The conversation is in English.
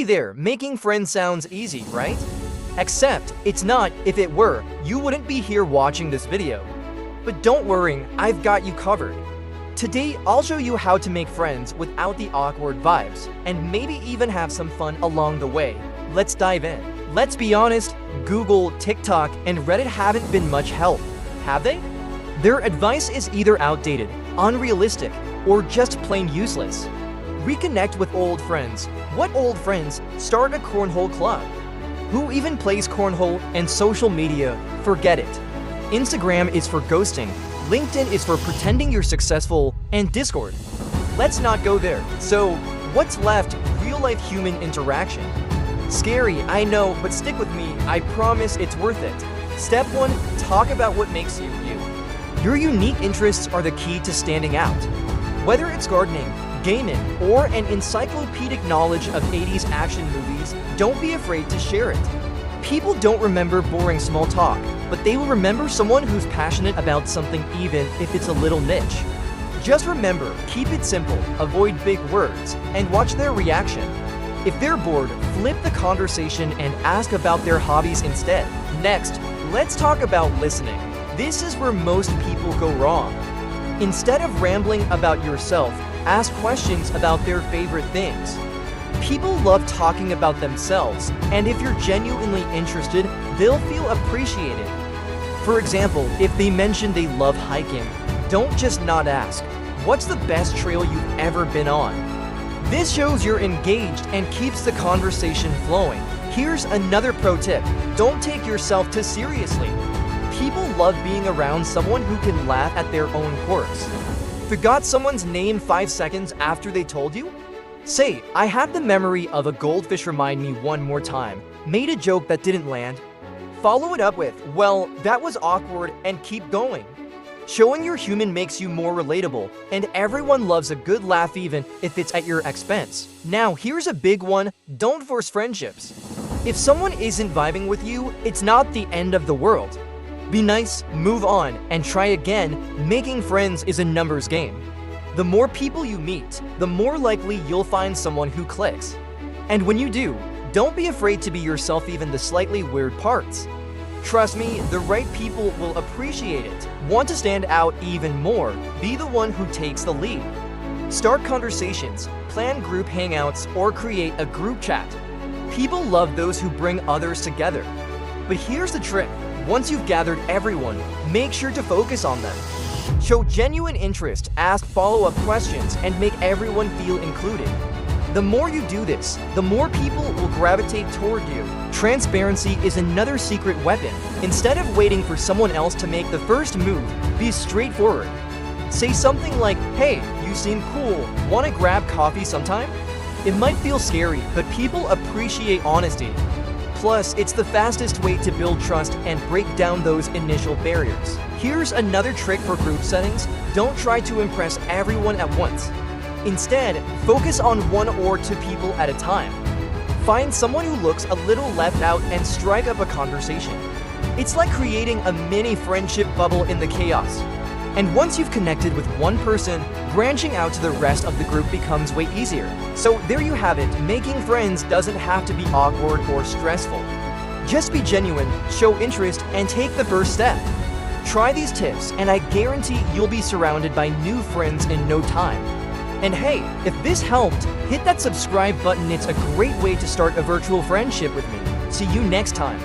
Hey there, making friends sounds easy, right? Except, it's not. If it were, you wouldn't be here watching this video. But don't worry, I've got you covered. Today, I'll show you how to make friends without the awkward vibes, and maybe even have some fun along the way. Let's dive in. Let's be honest, Google, TikTok, and Reddit haven't been much help, have they? Their advice is either outdated, unrealistic, or just plain useless. Reconnect with old friends. What old friends? Start a cornhole club. Who even plays cornhole? And social media? Forget it. Instagram is for ghosting, LinkedIn is for pretending you're successful, and Discord. Let's not go there. So, what's left? Real-life human interaction. Scary, I know, but stick with me. I promise it's worth it. Step 1. Talk about what makes you you. Your unique interests are the key to standing out. Whether it's gardening, gaming, or an encyclopedic knowledge of 80s action movies, don't be afraid to share it. People don't remember boring small talk, but they will remember someone who's passionate about something even if it's a little niche. Just remember, keep it simple, avoid big words, and watch their reaction. If they're bored, flip the conversation and ask about their hobbies instead. Next, let's talk about listening. This is where most people go wrong. Instead of rambling about yourself, ask questions about their favorite things. People love talking about themselves, and if you're genuinely interested, they'll feel appreciated. For example, if they mention they love hiking, don't just not ask, "What's the best trail you've ever been on?" This shows you're engaged and keeps the conversation flowing. Here's another pro tip: don't take yourself too seriously. People love being around someone who can laugh at their own quirks. Forgot someone's name 5 seconds after they told you? Say, "I had the memory of a goldfish remind me one more time." Made a joke that didn't land. Follow it up with, "Well, that was awkward," and keep going. Showing you're human makes you more relatable, and everyone loves a good laugh even if it's at your expense. Now, here's a big one: don't force friendships. If someone isn't vibing with you, it's not the end of the world. Be nice, move on, and try again. Making friends is a numbers game. The more people you meet, the more likely you'll find someone who clicks. And when you do, don't be afraid to be yourself, even the slightly weird parts. Trust me, the right people will appreciate it. Want to stand out even more? Be the one who takes the lead. Start conversations, plan group hangouts, or create a group chat. People love those who bring others together. But here's the trick: once you've gathered everyone, make sure to focus on them. Show genuine interest, ask follow-up questions, and make everyone feel included. The more you do this, the more people will gravitate toward you. Transparency is another secret weapon. Instead of waiting for someone else to make the first move, be straightforward. Say something like, "Hey, you seem cool. Want to grab coffee sometime?" It might feel scary, but people appreciate honesty. Plus, it's the fastest way to build trust and break down those initial barriers. Here's another trick for group settings: don't try to impress everyone at once. Instead, focus on 1 or 2 people at a time. Find someone who looks a little left out and strike up a conversation. It's like creating a mini friendship bubble in the chaos. And once you've connected with one person, branching out to the rest of the group becomes way easier. So there you have it. Making friends doesn't have to be awkward or stressful. Just be genuine, show interest, and take the first step. Try these tips, and I guarantee you'll be surrounded by new friends in no time. And hey, if this helped, hit that subscribe button. It's a great way to start a virtual friendship with me. See you next time.